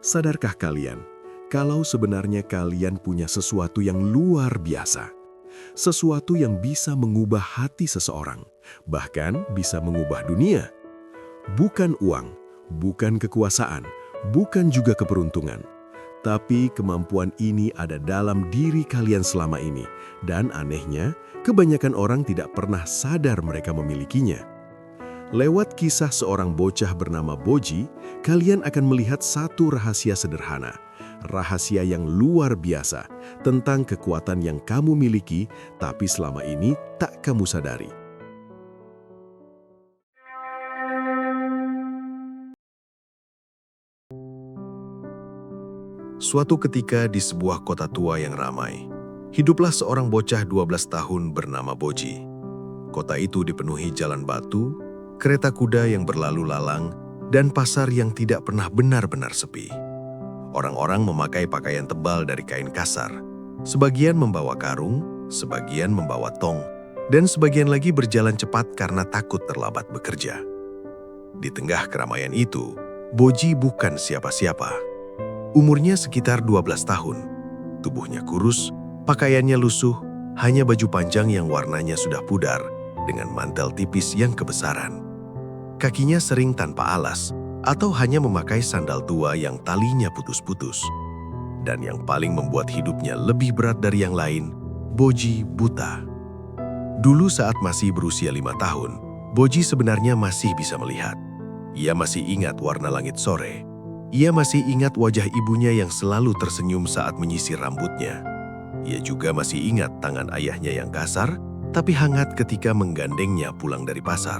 Sadarkah kalian, kalau sebenarnya kalian punya sesuatu yang luar biasa? Sesuatu yang bisa mengubah hati seseorang, bahkan bisa mengubah dunia. Bukan uang, bukan kekuasaan, bukan juga keberuntungan. Tapi kemampuan ini ada dalam diri kalian selama ini. Dan anehnya, kebanyakan orang tidak pernah sadar mereka memilikinya. Lewat kisah seorang bocah bernama Boji, kalian akan melihat satu rahasia sederhana. Rahasia yang luar biasa tentang kekuatan yang kamu miliki, tapi selama ini tak kamu sadari. Suatu ketika di sebuah kota tua yang ramai, hiduplah seorang bocah 12 tahun bernama Boji. Kota itu dipenuhi jalan batu, kereta kuda yang berlalu lalang, dan pasar yang tidak pernah benar-benar sepi. Orang-orang memakai pakaian tebal dari kain kasar. Sebagian membawa karung, sebagian membawa tong, dan sebagian lagi berjalan cepat karena takut terlambat bekerja. Di tengah keramaian itu, Boji bukan siapa-siapa. Umurnya sekitar 12 tahun. Tubuhnya kurus, pakaiannya lusuh, hanya baju panjang yang warnanya sudah pudar dengan mantel tipis yang kebesaran. Kakinya sering tanpa alas atau hanya memakai sandal tua yang talinya putus-putus. Dan yang paling membuat hidupnya lebih berat dari yang lain, Boji buta. Dulu saat masih berusia 5 tahun, Boji sebenarnya masih bisa melihat. Ia masih ingat warna langit sore. Ia masih ingat wajah ibunya yang selalu tersenyum saat menyisir rambutnya. Ia juga masih ingat tangan ayahnya yang kasar, tapi hangat ketika menggandengnya pulang dari pasar.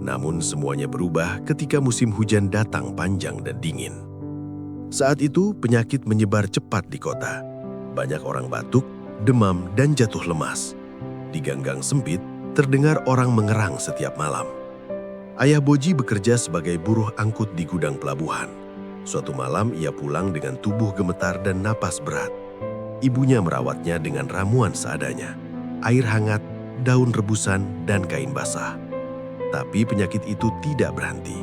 Namun semuanya berubah ketika musim hujan datang panjang dan dingin. Saat itu penyakit menyebar cepat di kota. Banyak orang batuk, demam, dan jatuh lemas. Di ganggang sempit, terdengar orang mengerang setiap malam. Ayah Boji bekerja sebagai buruh angkut di gudang pelabuhan. Suatu malam ia pulang dengan tubuh gemetar dan napas berat. Ibunya merawatnya dengan ramuan seadanya, air hangat, daun rebusan, dan kain basah. Tapi penyakit itu tidak berhenti.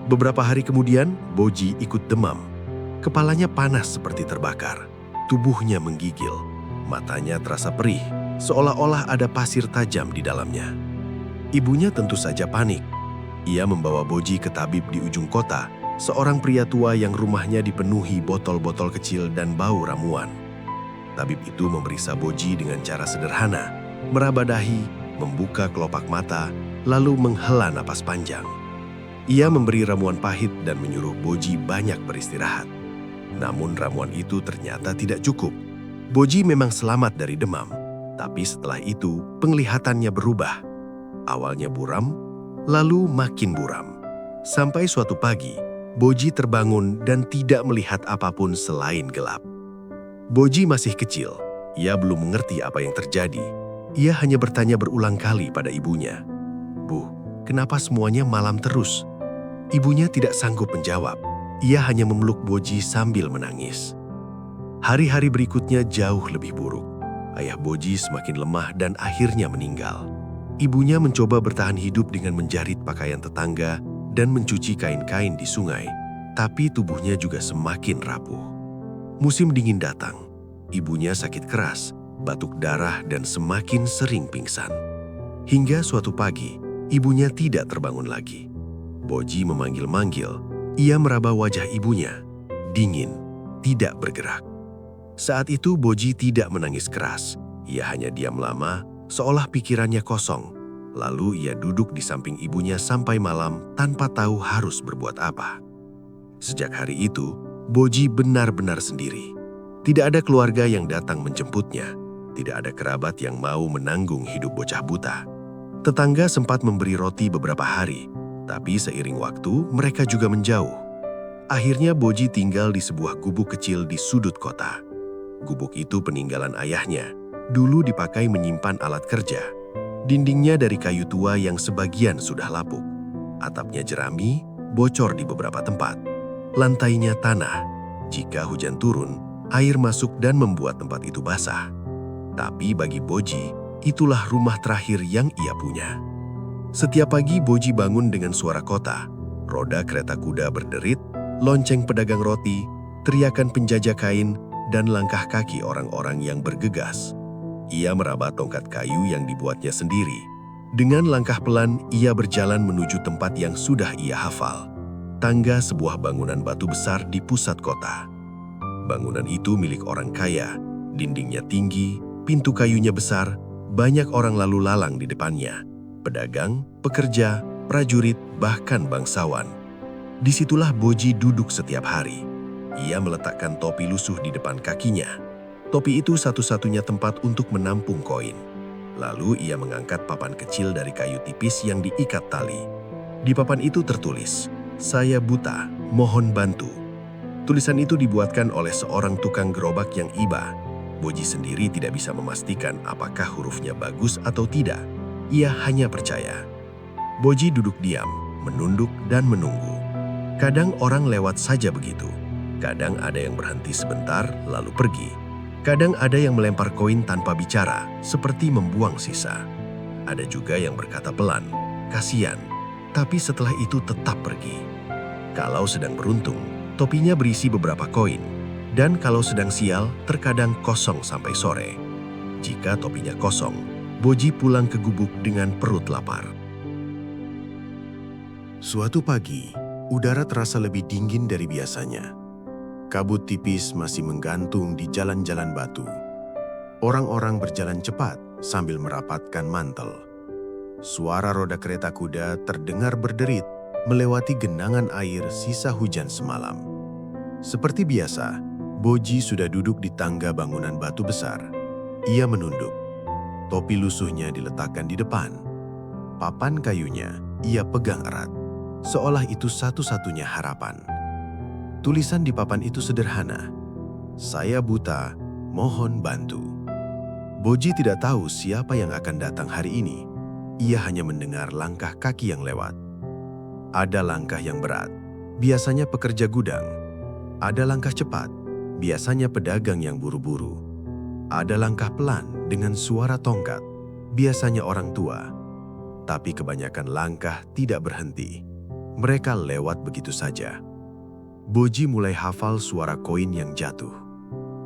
Beberapa hari kemudian, Boji ikut demam. Kepalanya panas seperti terbakar, tubuhnya menggigil, matanya terasa perih, seolah-olah ada pasir tajam di dalamnya. Ibunya tentu saja panik. Ia membawa Boji ke tabib di ujung kota, seorang pria tua yang rumahnya dipenuhi botol-botol kecil dan bau ramuan. Tabib itu memeriksa Boji dengan cara sederhana, meraba dahi, membuka kelopak mata, lalu menghela napas panjang. Ia memberi ramuan pahit dan menyuruh Boji banyak beristirahat. Namun ramuan itu ternyata tidak cukup. Boji memang selamat dari demam, tapi setelah itu penglihatannya berubah. Awalnya buram, lalu makin buram. Sampai suatu pagi, Boji terbangun dan tidak melihat apapun selain gelap. Boji masih kecil, ia belum mengerti apa yang terjadi. Ia hanya bertanya berulang kali pada ibunya, "Bu, kenapa semuanya malam terus?" Ibunya tidak sanggup menjawab. Ia hanya memeluk Boji sambil menangis. Hari-hari berikutnya jauh lebih buruk. Ayah Boji semakin lemah dan akhirnya meninggal. Ibunya mencoba bertahan hidup dengan menjahit pakaian tetangga dan mencuci kain-kain di sungai, tapi tubuhnya juga semakin rapuh. Musim dingin datang. Ibunya sakit keras, batuk darah, dan semakin sering pingsan. Hingga suatu pagi, ibunya tidak terbangun lagi. Boji memanggil-manggil. Ia meraba wajah ibunya, dingin, tidak bergerak. Saat itu Boji tidak menangis keras. Ia hanya diam lama, seolah pikirannya kosong. Lalu ia duduk di samping ibunya sampai malam tanpa tahu harus berbuat apa. Sejak hari itu, Boji benar-benar sendiri. Tidak ada keluarga yang datang menjemputnya. Tidak ada kerabat yang mau menanggung hidup bocah buta. Tetangga sempat memberi roti beberapa hari, tapi seiring waktu mereka juga menjauh. Akhirnya Boji tinggal di sebuah gubuk kecil di sudut kota. Gubuk itu peninggalan ayahnya, dulu dipakai menyimpan alat kerja. Dindingnya dari kayu tua yang sebagian sudah lapuk. Atapnya jerami, bocor di beberapa tempat. Lantainya tanah. Jika hujan turun, air masuk dan membuat tempat itu basah. Tapi bagi Boji, itulah rumah terakhir yang ia punya. Setiap pagi Boji bangun dengan suara kota. Roda kereta kuda berderit, lonceng pedagang roti, teriakan penjajah kain, dan langkah kaki orang-orang yang bergegas. Ia meraba tongkat kayu yang dibuatnya sendiri. Dengan langkah pelan, ia berjalan menuju tempat yang sudah ia hafal. Tangga sebuah bangunan batu besar di pusat kota. Bangunan itu milik orang kaya, dindingnya tinggi, pintu kayunya besar, banyak orang lalu lalang di depannya. Pedagang, pekerja, prajurit, bahkan bangsawan. Disitulah Boji duduk setiap hari. Ia meletakkan topi lusuh di depan kakinya. Topi itu satu-satunya tempat untuk menampung koin. Lalu ia mengangkat papan kecil dari kayu tipis yang diikat tali. Di papan itu tertulis, "Saya buta, mohon bantu." Tulisan itu dibuatkan oleh seorang tukang gerobak yang iba. Boji sendiri tidak bisa memastikan apakah hurufnya bagus atau tidak. Ia hanya percaya. Boji duduk diam, menunduk dan menunggu. Kadang orang lewat saja begitu. Kadang ada yang berhenti sebentar lalu pergi. Kadang ada yang melempar koin tanpa bicara, seperti membuang sisa. Ada juga yang berkata pelan, "Kasihan," tapi setelah itu tetap pergi. Kalau sedang beruntung, topinya berisi beberapa koin. Dan kalau sedang sial, terkadang kosong sampai sore. Jika topinya kosong, Boji pulang ke gubuk dengan perut lapar. Suatu pagi, udara terasa lebih dingin dari biasanya. Kabut tipis masih menggantung di jalan-jalan batu. Orang-orang berjalan cepat sambil merapatkan mantel. Suara roda kereta kuda terdengar berderit melewati genangan air sisa hujan semalam. Seperti biasa, Boji sudah duduk di tangga bangunan batu besar. Ia menunduk. Topi lusuhnya diletakkan di depan. Papan kayunya ia pegang erat, seolah itu satu-satunya harapan. Tulisan di papan itu sederhana. "Saya buta, mohon bantu." Boji tidak tahu siapa yang akan datang hari ini. Ia hanya mendengar langkah kaki yang lewat. Ada langkah yang berat, biasanya pekerja gudang. Ada langkah cepat, biasanya pedagang yang buru-buru. Ada langkah pelan dengan suara tongkat, biasanya orang tua. Tapi kebanyakan langkah tidak berhenti. Mereka lewat begitu saja. Boji mulai hafal suara koin yang jatuh.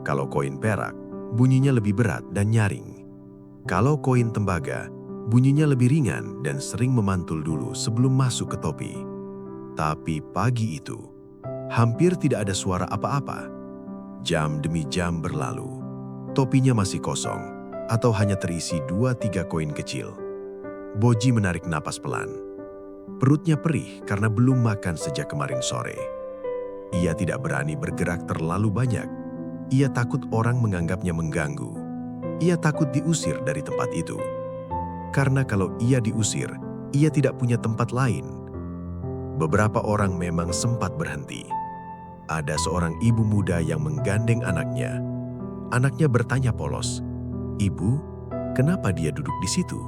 Kalau koin perak, bunyinya lebih berat dan nyaring. Kalau koin tembaga, bunyinya lebih ringan dan sering memantul dulu sebelum masuk ke topi. Tapi pagi itu, hampir tidak ada suara apa-apa. Jam demi jam berlalu. Topinya masih kosong, atau hanya terisi 2-3 koin kecil. Boji menarik napas pelan. Perutnya perih karena belum makan sejak kemarin sore. Ia tidak berani bergerak terlalu banyak. Ia takut orang menganggapnya mengganggu. Ia takut diusir dari tempat itu. Karena kalau ia diusir, ia tidak punya tempat lain. Beberapa orang memang sempat berhenti. Ada seorang ibu muda yang menggandeng anaknya. Anaknya bertanya polos, "Ibu, kenapa dia duduk di situ?"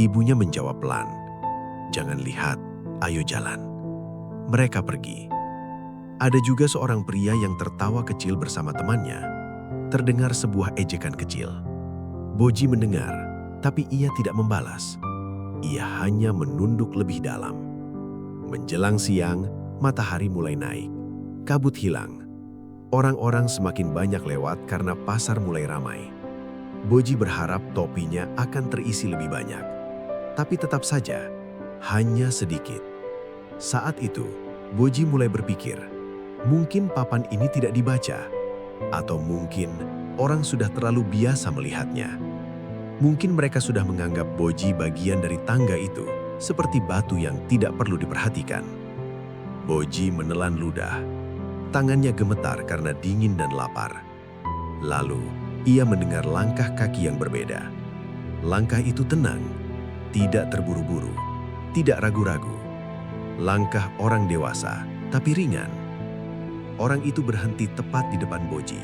Ibunya menjawab pelan, "Jangan lihat, ayo jalan." Mereka pergi. Ada juga seorang pria yang tertawa kecil bersama temannya. Terdengar sebuah ejekan kecil. Boji mendengar, tapi ia tidak membalas. Ia hanya menunduk lebih dalam. Menjelang siang, matahari mulai naik. Kabut hilang. Orang-orang semakin banyak lewat karena pasar mulai ramai. Boji berharap topinya akan terisi lebih banyak. Tapi tetap saja, hanya sedikit. Saat itu, Boji mulai berpikir, mungkin papan ini tidak dibaca. Atau mungkin orang sudah terlalu biasa melihatnya. Mungkin mereka sudah menganggap Boji bagian dari tangga itu, seperti batu yang tidak perlu diperhatikan. Boji menelan ludah. Tangannya gemetar karena dingin dan lapar. Lalu, ia mendengar langkah kaki yang berbeda. Langkah itu tenang, tidak terburu-buru, tidak ragu-ragu. Langkah orang dewasa, tapi ringan. Orang itu berhenti tepat di depan Boji.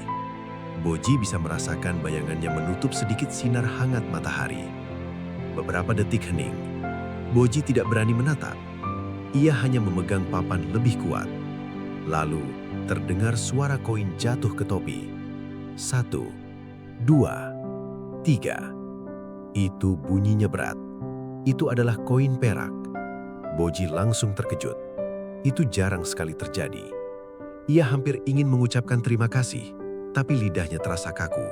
Boji bisa merasakan bayangannya menutup sedikit sinar hangat matahari. Beberapa detik hening. Boji tidak berani menatap. Ia hanya memegang papan lebih kuat. Lalu, terdengar suara koin jatuh ke topi. 1, 2, 3. Itu bunyinya berat. Itu adalah koin perak. Boji langsung terkejut. Itu jarang sekali terjadi. Ia hampir ingin mengucapkan terima kasih, tapi lidahnya terasa kaku.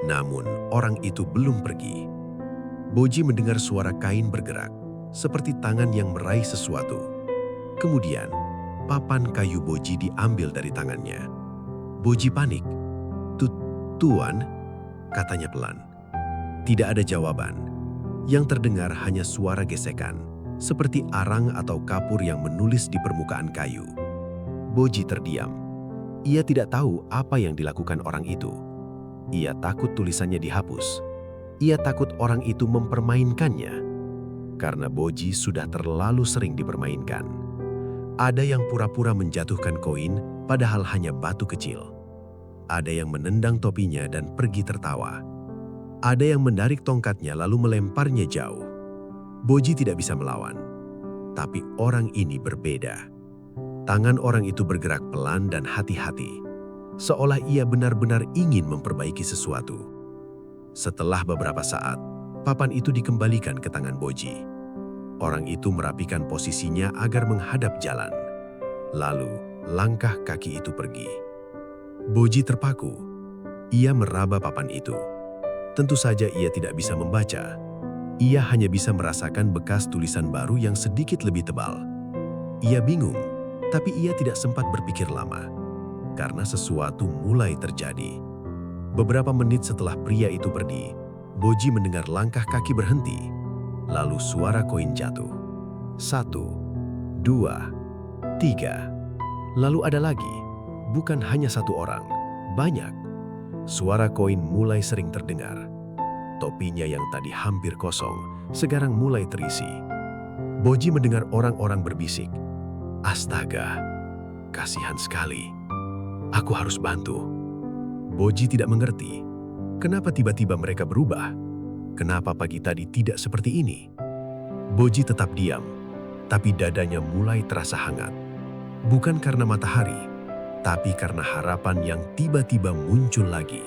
Namun, orang itu belum pergi. Boji mendengar suara kain bergerak, seperti tangan yang meraih sesuatu. Kemudian, papan kayu Boji diambil dari tangannya. Boji panik. Tuan, katanya pelan. Tidak ada jawaban. Yang terdengar hanya suara gesekan, seperti arang atau kapur yang menulis di permukaan kayu. Boji terdiam. Ia tidak tahu apa yang dilakukan orang itu. Ia takut tulisannya dihapus. Ia takut orang itu mempermainkannya. Karena Boji sudah terlalu sering dipermainkan. Ada yang pura-pura menjatuhkan koin, padahal hanya batu kecil. Ada yang menendang topinya dan pergi tertawa. Ada yang menarik tongkatnya lalu melemparnya jauh. Boji tidak bisa melawan. Tapi orang ini berbeda. Tangan orang itu bergerak pelan dan hati-hati, seolah ia benar-benar ingin memperbaiki sesuatu. Setelah beberapa saat, papan itu dikembalikan ke tangan Boji. Orang itu merapikan posisinya agar menghadap jalan. Lalu, langkah kaki itu pergi. Boji terpaku. Ia meraba papan itu. Tentu saja ia tidak bisa membaca. Ia hanya bisa merasakan bekas tulisan baru yang sedikit lebih tebal. Ia bingung, tapi ia tidak sempat berpikir lama. Karena sesuatu mulai terjadi. Beberapa menit setelah pria itu pergi, Boji mendengar langkah kaki berhenti. Lalu suara koin jatuh. 1, 2, 3. Lalu ada lagi. Bukan hanya satu orang, banyak. Suara koin mulai sering terdengar. Topinya yang tadi hampir kosong, sekarang mulai terisi. Boji mendengar orang-orang berbisik. Astaga, kasihan sekali. Aku harus bantu. Boji tidak mengerti. Kenapa tiba-tiba mereka berubah? Kenapa pagi tadi tidak seperti ini? Boji tetap diam, tapi dadanya mulai terasa hangat. Bukan karena matahari, tapi karena harapan yang tiba-tiba muncul lagi.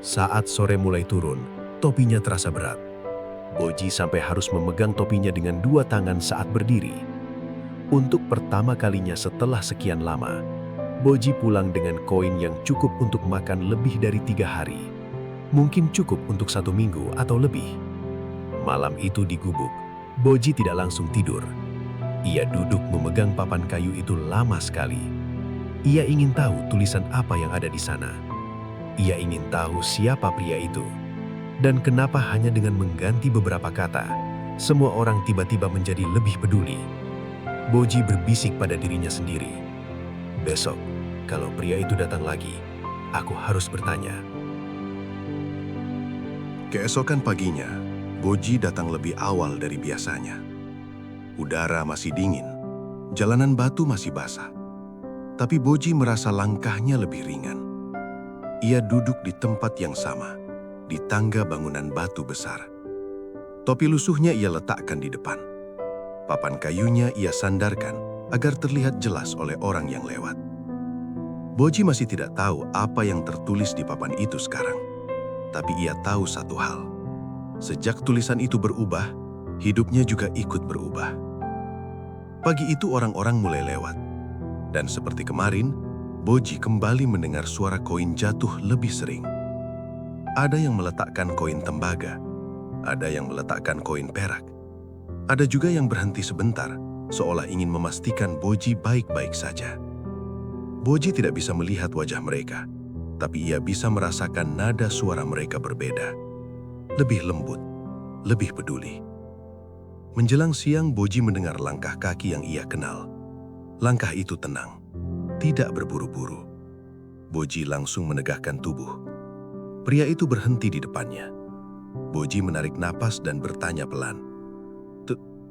Saat sore mulai turun, topinya terasa berat. Boji sampai harus memegang topinya dengan 2 tangan saat berdiri. Untuk pertama kalinya setelah sekian lama, Boji pulang dengan koin yang cukup untuk makan lebih dari 3 hari. Mungkin cukup untuk 1 minggu atau lebih. Malam itu di gubuk, Boji tidak langsung tidur. Ia duduk memegang papan kayu itu lama sekali. Ia ingin tahu tulisan apa yang ada di sana. Ia ingin tahu siapa pria itu. Dan kenapa hanya dengan mengganti beberapa kata, semua orang tiba-tiba menjadi lebih peduli. Boji berbisik pada dirinya sendiri. Besok, kalau pria itu datang lagi, aku harus bertanya. Keesokan paginya, Boji datang lebih awal dari biasanya. Udara masih dingin, jalanan batu masih basah. Tapi Boji merasa langkahnya lebih ringan. Ia duduk di tempat yang sama, di tangga bangunan batu besar. Topi lusuhnya ia letakkan di depan. Papan kayunya ia sandarkan agar terlihat jelas oleh orang yang lewat. Boji masih tidak tahu apa yang tertulis di papan itu sekarang. Tapi ia tahu satu hal. Sejak tulisan itu berubah, hidupnya juga ikut berubah. Pagi itu orang-orang mulai lewat. Dan seperti kemarin, Boji kembali mendengar suara koin jatuh lebih sering. Ada yang meletakkan koin tembaga, ada yang meletakkan koin perak. Ada juga yang berhenti sebentar, seolah ingin memastikan Boji baik-baik saja. Boji tidak bisa melihat wajah mereka, tapi ia bisa merasakan nada suara mereka berbeda. Lebih lembut, lebih peduli. Menjelang siang, Boji mendengar langkah kaki yang ia kenal. Langkah itu tenang, tidak berburu-buru. Boji langsung menegakkan tubuh. Pria itu berhenti di depannya. Boji menarik napas dan bertanya pelan.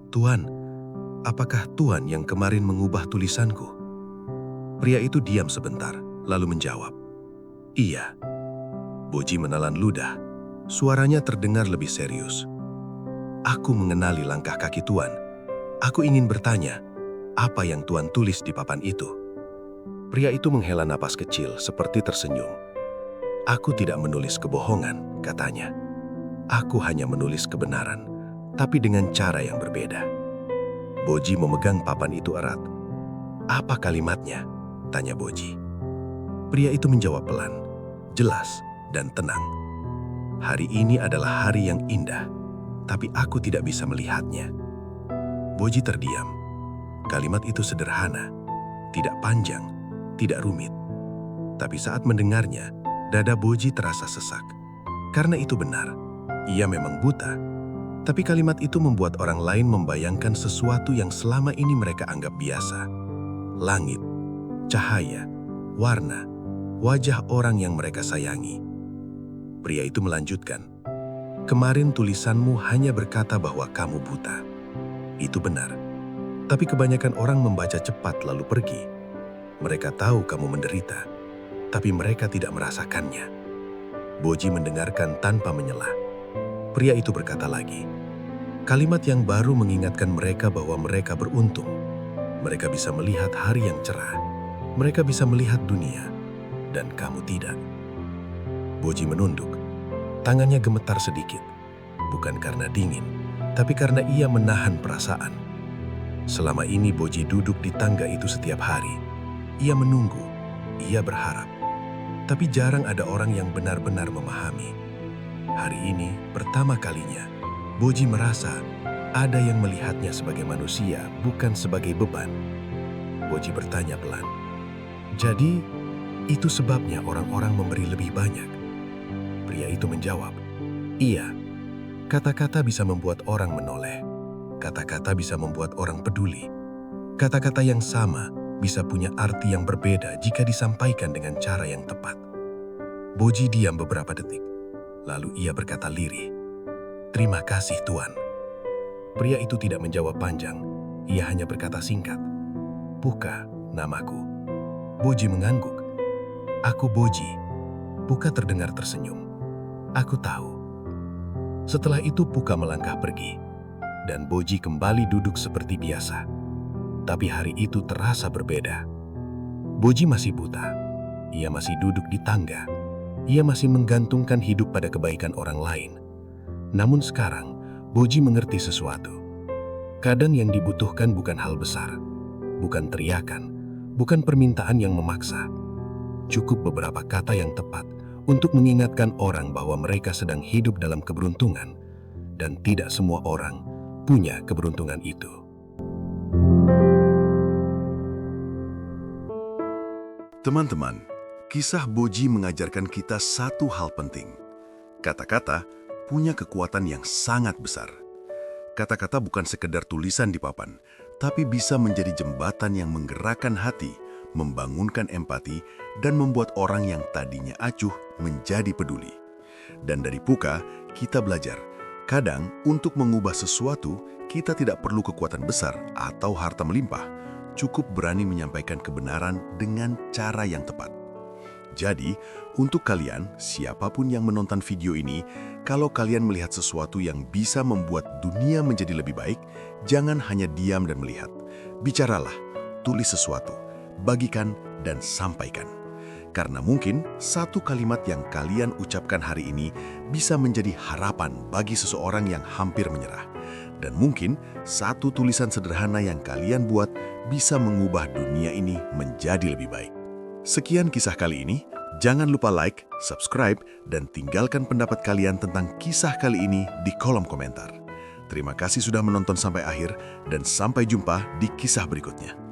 Tuan, apakah Tuan yang kemarin mengubah tulisanku? Pria itu diam sebentar, lalu menjawab. Iya. Boji menelan ludah. Suaranya terdengar lebih serius. Aku mengenali langkah kaki Tuan. Aku ingin bertanya, apa yang Tuan tulis di papan itu? Pria itu menghela napas kecil seperti tersenyum. Aku tidak menulis kebohongan, katanya. Aku hanya menulis kebenaran, tapi dengan cara yang berbeda. Boji memegang papan itu erat. Apa kalimatnya? Tanya Boji. Pria itu menjawab pelan, jelas, dan tenang. Hari ini adalah hari yang indah, tapi aku tidak bisa melihatnya. Boji terdiam. Kalimat itu sederhana, tidak panjang, tidak rumit. Tapi saat mendengarnya, dada Boji terasa sesak. Karena itu benar, ia memang buta. Tapi kalimat itu membuat orang lain membayangkan sesuatu yang selama ini mereka anggap biasa. Langit, cahaya, warna, wajah orang yang mereka sayangi. Pria itu melanjutkan, kemarin tulisanmu hanya berkata bahwa kamu buta. Itu benar. Tapi kebanyakan orang membaca cepat lalu pergi. Mereka tahu kamu menderita, tapi mereka tidak merasakannya. Boji mendengarkan tanpa menyela. Pria itu berkata lagi, kalimat yang baru mengingatkan mereka bahwa mereka beruntung. Mereka bisa melihat hari yang cerah. Mereka bisa melihat dunia, dan kamu tidak. Boji menunduk. Tangannya gemetar sedikit. Bukan karena dingin, tapi karena ia menahan perasaan. Selama ini Boji duduk di tangga itu setiap hari. Ia menunggu, ia berharap. Tapi jarang ada orang yang benar-benar memahami. Hari ini, pertama kalinya, Boji merasa ada yang melihatnya sebagai manusia, bukan sebagai beban. Boji bertanya pelan, jadi itu sebabnya orang-orang memberi lebih banyak? Pria itu menjawab, iya. Kata-kata bisa membuat orang menoleh. Kata-kata bisa membuat orang peduli. Kata-kata yang sama bisa punya arti yang berbeda jika disampaikan dengan cara yang tepat. Boji diam beberapa detik. Lalu ia berkata lirih, terima kasih Tuan. Pria itu tidak menjawab panjang. Ia hanya berkata singkat, Puka, namaku. Boji mengangguk. Aku Boji. Puka terdengar tersenyum. Aku tahu. Setelah itu Puka melangkah pergi. Dan Boji kembali duduk seperti biasa. Tapi hari itu terasa berbeda. Boji masih buta. Ia masih duduk di tangga. Ia masih menggantungkan hidup pada kebaikan orang lain. Namun sekarang, Boji mengerti sesuatu. Kadang yang dibutuhkan bukan hal besar, bukan teriakan, bukan permintaan yang memaksa. Cukup beberapa kata yang tepat untuk mengingatkan orang bahwa mereka sedang hidup dalam keberuntungan, dan tidak semua orang punya keberuntungan itu. Teman-teman, kisah Boji mengajarkan kita satu hal penting. Kata-kata punya kekuatan yang sangat besar. Kata-kata bukan sekedar tulisan di papan, tapi bisa menjadi jembatan yang menggerakkan hati, membangunkan empati, dan membuat orang yang tadinya acuh menjadi peduli. Dan dari Puka, kita belajar, kadang untuk mengubah sesuatu, kita tidak perlu kekuatan besar atau harta melimpah, cukup berani menyampaikan kebenaran dengan cara yang tepat. Jadi, untuk kalian, siapapun yang menonton video ini, kalau kalian melihat sesuatu yang bisa membuat dunia menjadi lebih baik, jangan hanya diam dan melihat. Bicaralah, tulis sesuatu, bagikan, dan sampaikan. Karena mungkin satu kalimat yang kalian ucapkan hari ini bisa menjadi harapan bagi seseorang yang hampir menyerah. Dan mungkin satu tulisan sederhana yang kalian buat bisa mengubah dunia ini menjadi lebih baik. Sekian kisah kali ini. Jangan lupa like, subscribe, dan tinggalkan pendapat kalian tentang kisah kali ini di kolom komentar. Terima kasih sudah menonton sampai akhir, dan sampai jumpa di kisah berikutnya.